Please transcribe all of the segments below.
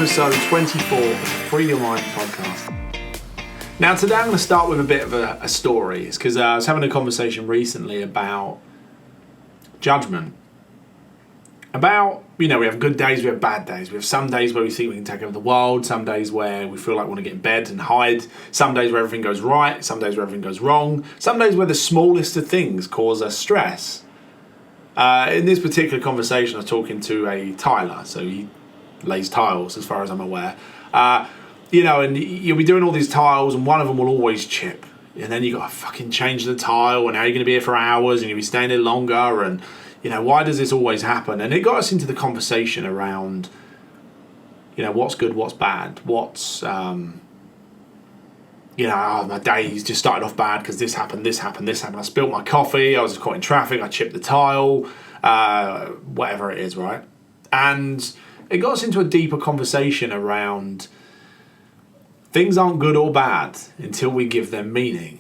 episode 24 of the Free Your Mind podcast. Now today I'm going to start with a bit of a story. It's because I was having a conversation recently about judgment. About, we have good days, we have bad days. We have some days where we think we can take over the world, some days where we feel like we want to get in bed and hide, some days where everything goes right, some days where everything goes wrong, some days where the smallest of things cause us stress. In this particular conversation, I was talking to a tiler, so he lays tiles as far as I'm aware. And you'll be doing all these tiles and one of them will always chip. And then you got to fucking change the tile and now you're going to be here for hours and you'll be staying there longer and, why does this always happen? And it got us into the conversation around, what's good, what's bad, what's, my day's just started off bad because this happened. I spilled my coffee, I was caught in traffic, I chipped the tile, whatever it is, right? And it got us into a deeper conversation around things aren't good or bad until we give them meaning.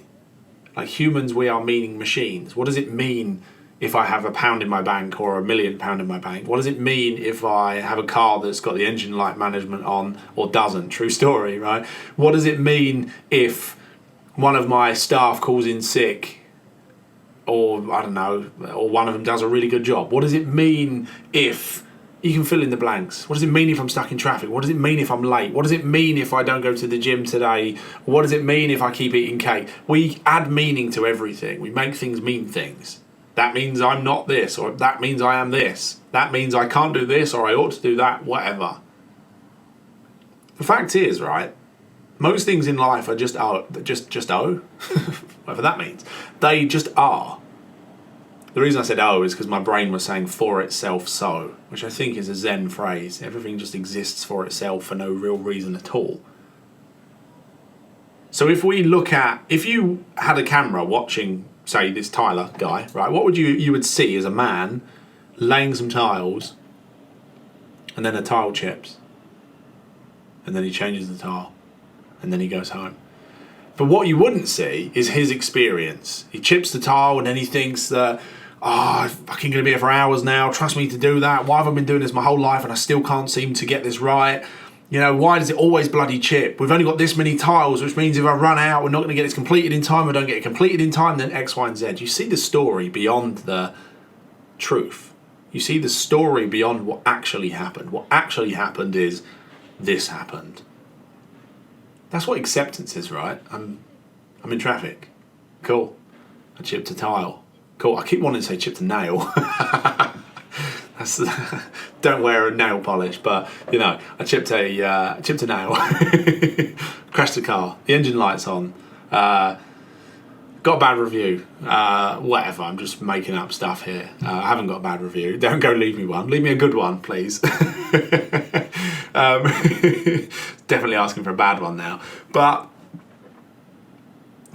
Like humans, we are meaning machines. What does it mean if I have £1 in my bank or £1 million in my bank? What does it mean if I have a car that's got the engine light management on or doesn't? True story, right? What does it mean if one of my staff calls in sick or, I don't know, or one of them does a really good job? What does it mean if... You can fill in the blanks. What does it mean if I'm stuck in traffic? What does it mean if I'm late? What does it mean if I don't go to the gym today? What does it mean if I keep eating cake? We add meaning to everything. We make things mean things. That means I'm not this, or that means I am this. That means I can't do this, or I ought to do that, whatever. The fact is, right, most things in life are just whatever that means. They just are. The reason I said is because my brain was saying for itself so, which I think is a Zen phrase. Everything just exists for itself for no real reason at all. So if you had a camera watching, say, this Tyler guy, right, what would you would see as a man laying some tiles and then a tile chips and then he changes the tile and then he goes home. But what you wouldn't see is his experience. He chips the tile and then he thinks that, I'm fucking going to be here for hours now. Trust me to do that. Why have I been doing this my whole life and I still can't seem to get this right? Why does it always bloody chip? We've only got this many tiles, which means if I run out, we're not going to get this completed in time. If I don't get it completed in time, then X, Y, and Z. You see the story beyond the truth. You see the story beyond what actually happened. What actually happened is this happened. That's what acceptance is, right? I'm in traffic. Cool. I chipped a tile. Cool. I keep wanting to say chipped a nail. Don't wear a nail polish, but I chipped a nail. Crashed the car. The engine light's on. Got a bad review. Whatever. I'm just making up stuff here. I haven't got a bad review. Don't go leave me one. Leave me a good one, please. Definitely asking for a bad one now. But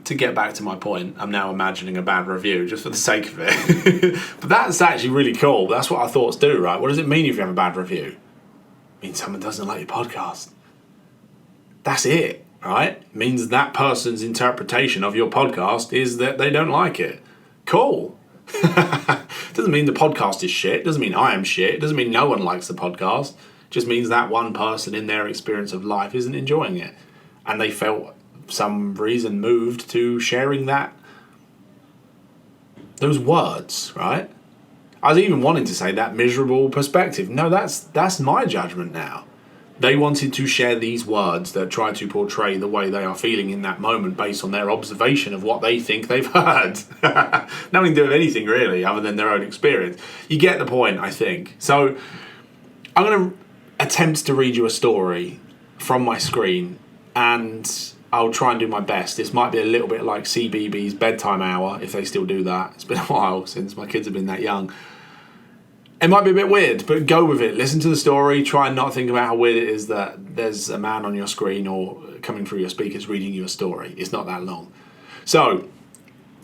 to get back to my point, I'm now imagining a bad review just for the sake of it. But that's actually really cool. That's what our thoughts do, right? What does it mean if you have a bad review? It means someone doesn't like your podcast. That's it, right? It means that person's interpretation of your podcast is that they don't like it. Cool. Doesn't mean the podcast is shit. Doesn't mean I am shit. Doesn't mean no one likes the podcast. It just means that one person in their experience of life isn't enjoying it. And they felt some reason moved to sharing those words, right? I was even wanting to say that miserable perspective. No, that's my judgment now. They wanted to share these words that try to portray the way they are feeling in that moment based on their observation of what they think they've heard. Nothing to do with anything really other than their own experience. You get the point, I think. So I'm going to attempt to read you a story from my screen and I'll try and do my best. This might be a little bit like CBeebies bedtime hour, if they still do that. It's been a while since my kids have been that young. It might be a bit weird, but go with it. Listen to the story. Try and not think about how weird it is that there's a man on your screen or coming through your speakers reading you a story. It's not that long. So,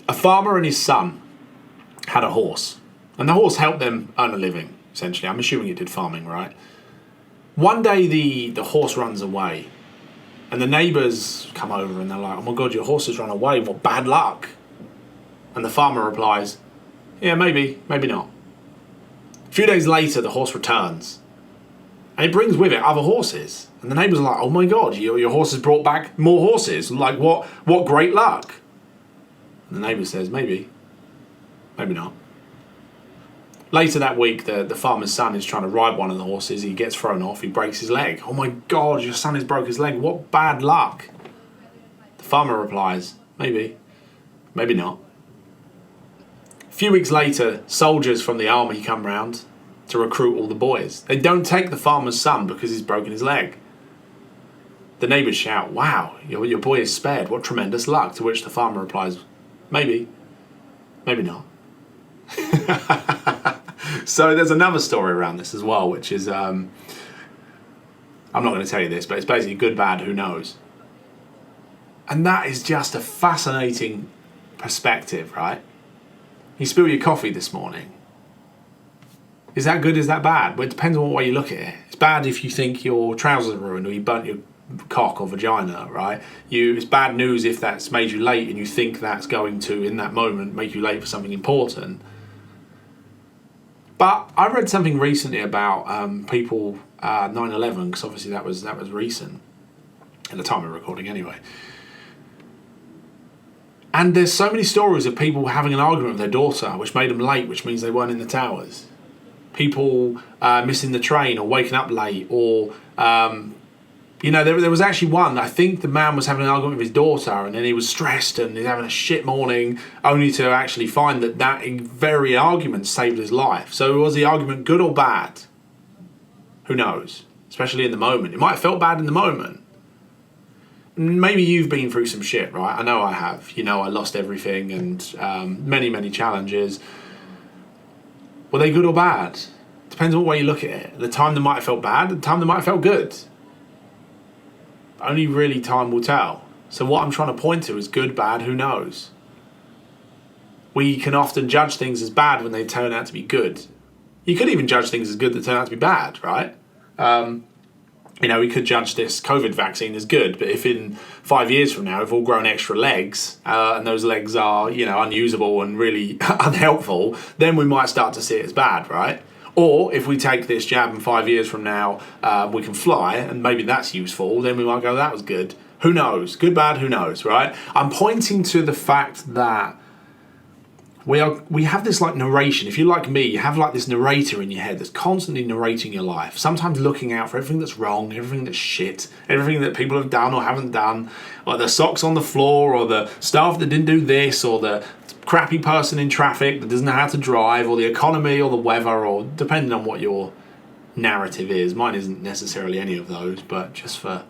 a farmer and his son had a horse. And the horse helped them earn a living, essentially. I'm assuming it did farming, right? One day the horse runs away. And the neighbours come over and they're like, oh my God, your horse has run away. What bad luck. And the farmer replies, yeah, maybe not. A few days later, the horse returns. And it brings with it other horses. And the neighbours are like, oh my God, your horse has brought back more horses. Like, what great luck. And the neighbour says, maybe not. Later that week, the farmer's son is trying to ride one of the horses. He gets thrown off. He breaks his leg. Oh my God, your son has broke his leg. What bad luck. The farmer replies, maybe not. A few weeks later, soldiers from the army come round to recruit all the boys. They don't take the farmer's son because he's broken his leg. The neighbours shout, wow, your boy is spared. What tremendous luck. To which the farmer replies, maybe not. So there's another story around this as well, which is, I'm not going to tell you this, but it's basically good, bad, who knows. And that is just a fascinating perspective, right? You spill your coffee this morning. Is that good, is that bad? Well, it depends on what way you look at it. It's bad if you think your trousers are ruined or you burnt your cock or vagina, right? It's bad news if that's made you late and you think that's going to, in that moment, make you late for something important. But I read something recently about people 9/11, because obviously that was recent at the time of recording anyway. And there's so many stories of people having an argument with their daughter, which made them late, which means they weren't in the towers. People missing the train or waking up late, or there was actually one. I think the man was having an argument with his daughter, and then he was stressed and he's having a shit morning, only to actually find that very argument saved his life. So was the argument good or bad? Who knows? Especially in the moment. It might have felt bad in the moment. Maybe you've been through some shit, right? I know I have. I lost everything and many challenges. Were they good or bad? Depends on what way you look at it. The time that might have felt bad, the time that might have felt good. Only really time will tell. So what I'm trying to point to is good, bad, who knows? We can often judge things as bad when they turn out to be good. You could even judge things as good that turn out to be bad, right? We could judge this COVID vaccine as good, but if in 5 years from now we've all grown extra legs and those legs are, unusable and really unhelpful, then we might start to see it as bad, right? Or if we take this jab and 5 years from now we can fly and maybe that's useful, then we might go, that was good. Who knows? Good, bad, who knows, right? I'm pointing to the fact that we have this like narration. If you're like me, you have like this narrator in your head that's constantly narrating your life, sometimes looking out for everything that's wrong, everything that's shit, everything that people have done or haven't done, like the socks on the floor, or the staff that didn't do this, or the crappy person in traffic that doesn't know how to drive, or the economy, or the weather, or depending on what your narrative is. Mine isn't necessarily any of those, but just for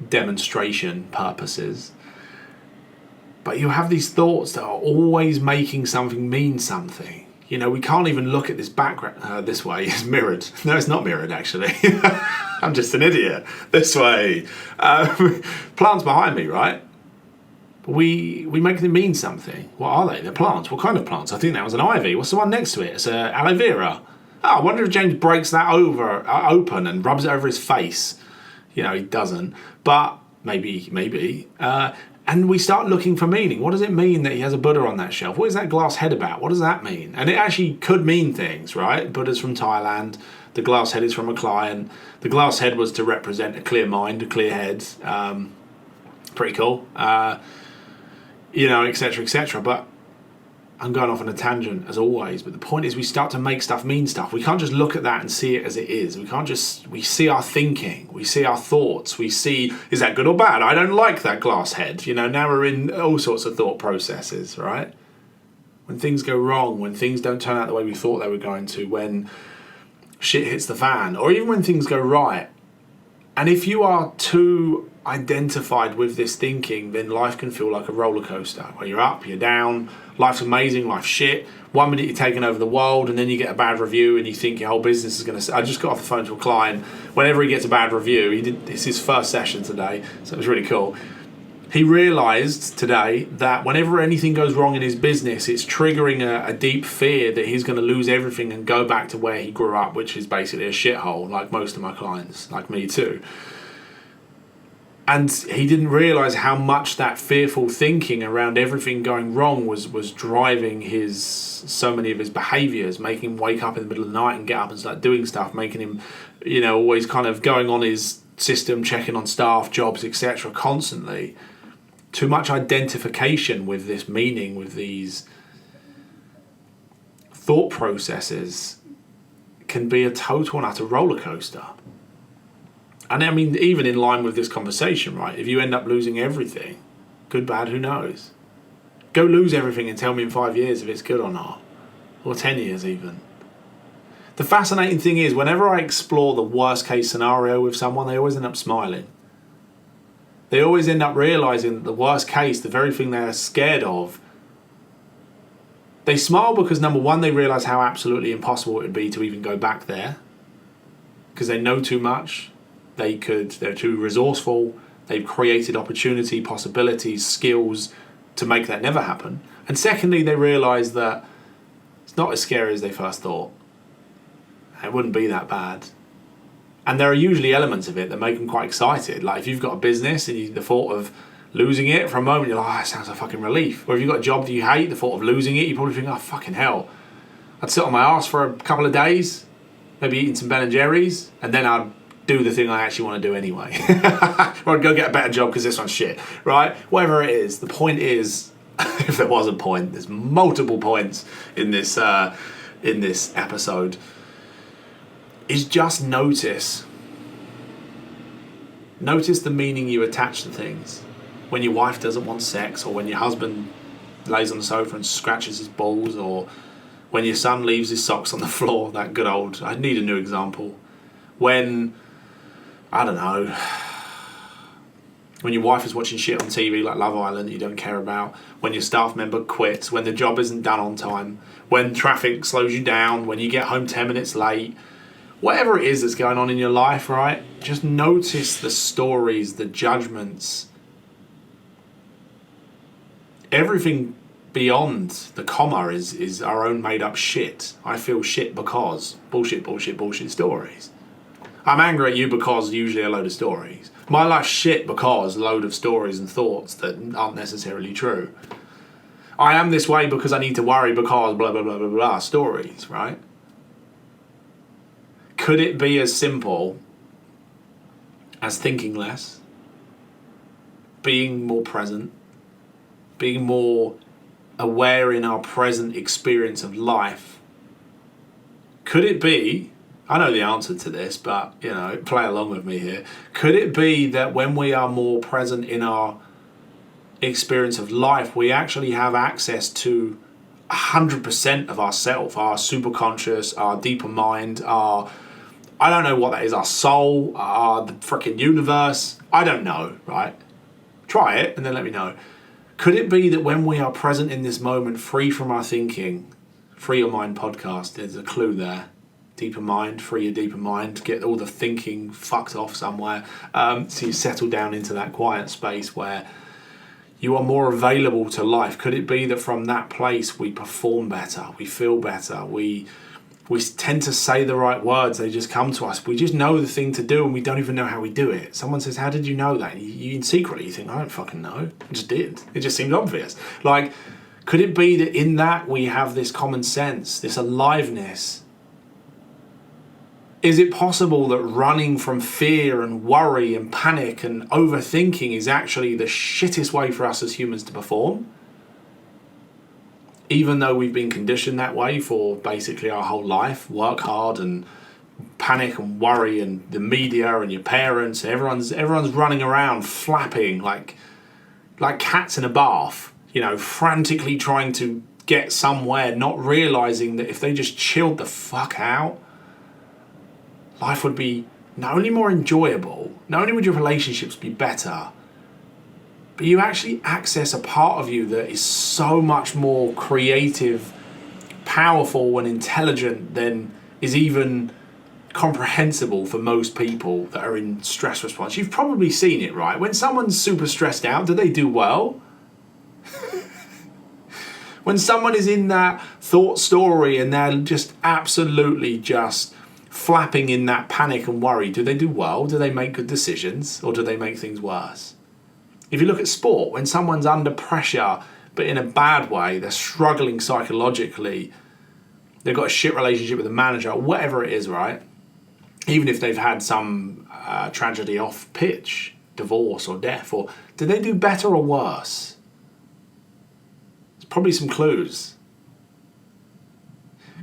demonstration purposes. But you have these thoughts that are always making something mean something. We can't even look at this background this way. It's mirrored. No, it's not mirrored, actually. I'm just an idiot. This way. Plants behind me, right? We make them mean something. What are they? They're plants. What kind of plants? I think that was an ivy. What's the one next to it? It's aloe vera. Oh, I wonder if James breaks that open and rubs it over his face. He doesn't. But maybe. And we start looking for meaning. What does it mean that he has a Buddha on that shelf? What is that glass head about? What does that mean? And it actually could mean things, right? Buddha's from Thailand. The glass head is from a client. The glass head was to represent a clear mind, a clear head. Pretty cool. Etc., etc. But I'm going off on a tangent as always. But the point is, we start to make stuff mean stuff. We can't just look at that and see it as it is. We see our thinking. We see our thoughts. We see, is that good or bad? I don't like that glass head. Now we're in all sorts of thought processes, right? When things go wrong, when things don't turn out the way we thought they were going to, when shit hits the fan, or even when things go right. And if you are too identified with this thinking, then life can feel like a roller coaster where you're up, you're down, life's amazing, life's shit. 1 minute you're taking over the world, and then you get a bad review and you think your whole business is going to... I just got off the phone to a client. Whenever he gets a bad review, it's his first session today, so it was really cool. He realised today that whenever anything goes wrong in his business, it's triggering a deep fear that he's going to lose everything and go back to where he grew up, which is basically a shithole, like most of my clients, like me too. And he didn't realise how much that fearful thinking around everything going wrong was driving so many of his behaviours, making him wake up in the middle of the night and get up and start doing stuff, making him, always kind of going on his system, checking on staff, jobs, etc. constantly. Too much identification with this meaning, with these thought processes, can be a total and utter roller coaster. And I mean, even in line with this conversation, right? If you end up losing everything, good, bad, who knows? Go lose everything and tell me in 5 years if it's good or not. Or 10 years even. The fascinating thing is, whenever I explore the worst case scenario with someone, they always end up smiling. They always end up realising that the worst case, the very thing they're scared of, they smile because, number one, they realise how absolutely impossible it would be to even go back there. Because they know too much. They're too resourceful, they've created opportunity, possibilities, skills to make that never happen. And secondly, they realise that it's not as scary as they first thought. It wouldn't be that bad. And there are usually elements of it that make them quite excited. Like if you've got a business and the thought of losing it for a moment, you're like, that sounds like fucking relief. Or if you've got a job that you hate, the thought of losing it, you probably think, oh, fucking hell. I'd sit on my arse for a couple of days, maybe eating some Ben & Jerry's, and then I'd do the thing I actually want to do anyway. Or I'd go get a better job because this one's shit, right? Whatever it is, the point is, if there was a point, there's multiple points in this episode, is just notice the meaning you attach to things. When your wife doesn't want sex, or when your husband lays on the sofa and scratches his balls, or when your son leaves his socks on the floor, that good old, I need a new example. When, I don't know, when your wife is watching shit on TV like Love Island that you don't care about, when your staff member quits, when the job isn't done on time, when traffic slows you down, when you get home 10 minutes late, whatever it is that's going on in your life, right? Just notice the stories, the judgments, everything beyond the comma is our own made up shit. I feel shit because bullshit stories. I'm angry at you because usually a load of stories. My life's shit because a load of stories and thoughts that aren't necessarily true. I am this way because I need to worry because blah, blah, blah, blah, blah, stories, right? Could it be as simple as thinking less, being more present, being more aware in our present experience of life? Could it be, I know the answer to this, but, play along with me here. Could it be that when we are more present in our experience of life, we actually have access to 100% of ourself, our superconscious, our deeper mind, our, I don't know what that is, our soul, the freaking universe? I don't know, right? Try it and then let me know. Could it be that when we are present in this moment, free from our thinking, Free Your Mind podcast, there's a clue there. Deeper mind, free your deeper mind, get all the thinking fucked off somewhere. So you settle down into that quiet space where you are more available to life. Could it be that from that place we perform better, we feel better, we tend to say the right words, they just come to us. We just know the thing to do and we don't even know how we do it. Someone says, how did you know that? You secretly you think, I don't fucking know. I just did. It just seemed obvious. Like, could it be that in that we have this common sense, this aliveness? Is it possible that running from fear and worry and panic and overthinking is actually the shittest way for us as humans to perform? Even though we've been conditioned that way for basically our whole life, work hard and panic and worry, and the media and your parents, everyone's running around flapping like cats in a bath, frantically trying to get somewhere, not realizing that if they just chilled the fuck out, life would be not only more enjoyable, not only would your relationships be better, but you actually access a part of you that is so much more creative, powerful and intelligent than is even comprehensible for most people that are in stress response. You've probably seen it, right? When someone's super stressed out, do they do well? When someone is in that thought story and they're just absolutely just flapping in that panic and worry, do they do well? Do they make good decisions? Or do they make things worse? If you look at sport, when someone's under pressure, but in a bad way, they're struggling psychologically, they've got a shit relationship with the manager, whatever it is, right? Even if they've had some tragedy off pitch, divorce or death, or do they do better or worse? There's probably some clues.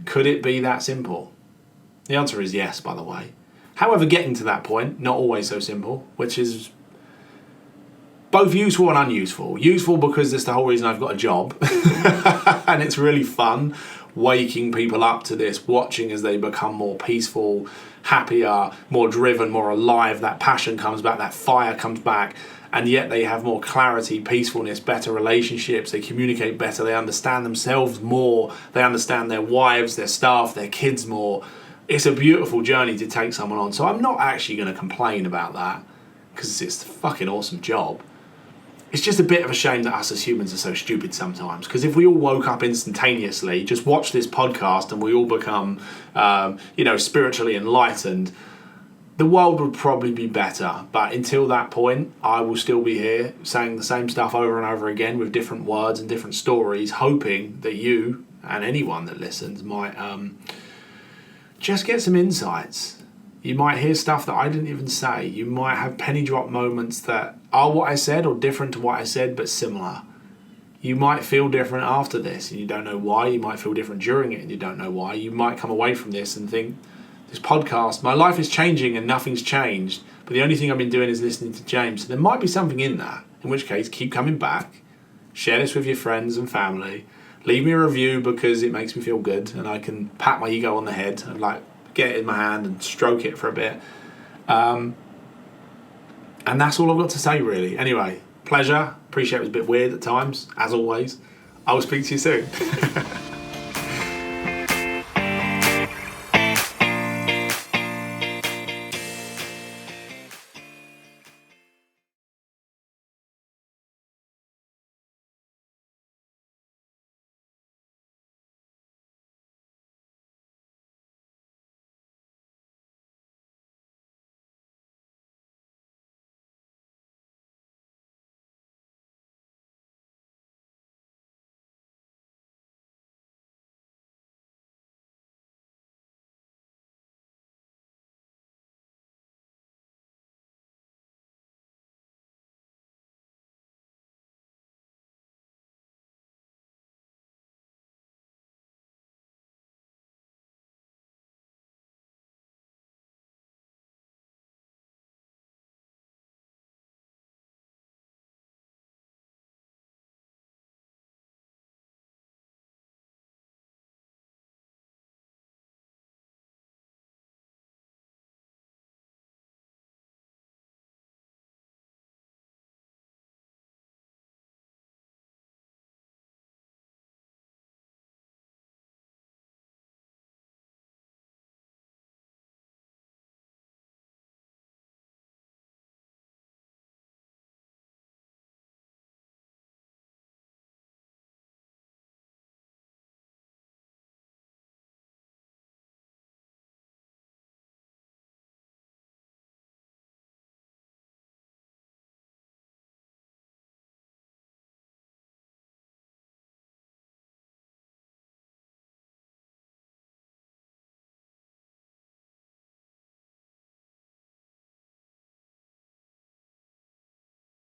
Could it be that simple? The answer is yes, by the way. However, getting to that point, not always so simple, which is both useful and unuseful. Useful because that's the whole reason I've got a job. And it's really fun waking people up to this, watching as they become more peaceful, happier, more driven, more alive. That passion comes back, that fire comes back, and yet they have more clarity, peacefulness, better relationships, they communicate better, they understand themselves more, they understand their wives, their staff, their kids more. It's a beautiful journey to take someone on. So I'm not actually going to complain about that because it's a fucking awesome job. It's just a bit of a shame that us as humans are so stupid sometimes, because if we all woke up instantaneously, just watch this podcast and we all become, spiritually enlightened, the world would probably be better. But until that point, I will still be here saying the same stuff over and over again with different words and different stories, hoping that you and anyone that listens might just get some insights. You might hear stuff that I didn't even say. You might have penny drop moments that are what I said or different to what I said, but similar. You might feel different after this and you don't know why. You might feel different during it and you don't know why. You might come away from this and think, this podcast, my life is changing and nothing's changed, but the only thing I've been doing is listening to James. So there might be something in that, in which case keep coming back, share this with your friends and family, leave me a review because it makes me feel good and I can pat my ego on the head and get it in my hand and stroke it for a bit. And that's all I've got to say, really. Anyway, pleasure. Appreciate it was a bit weird at times, as always. I will speak to you soon.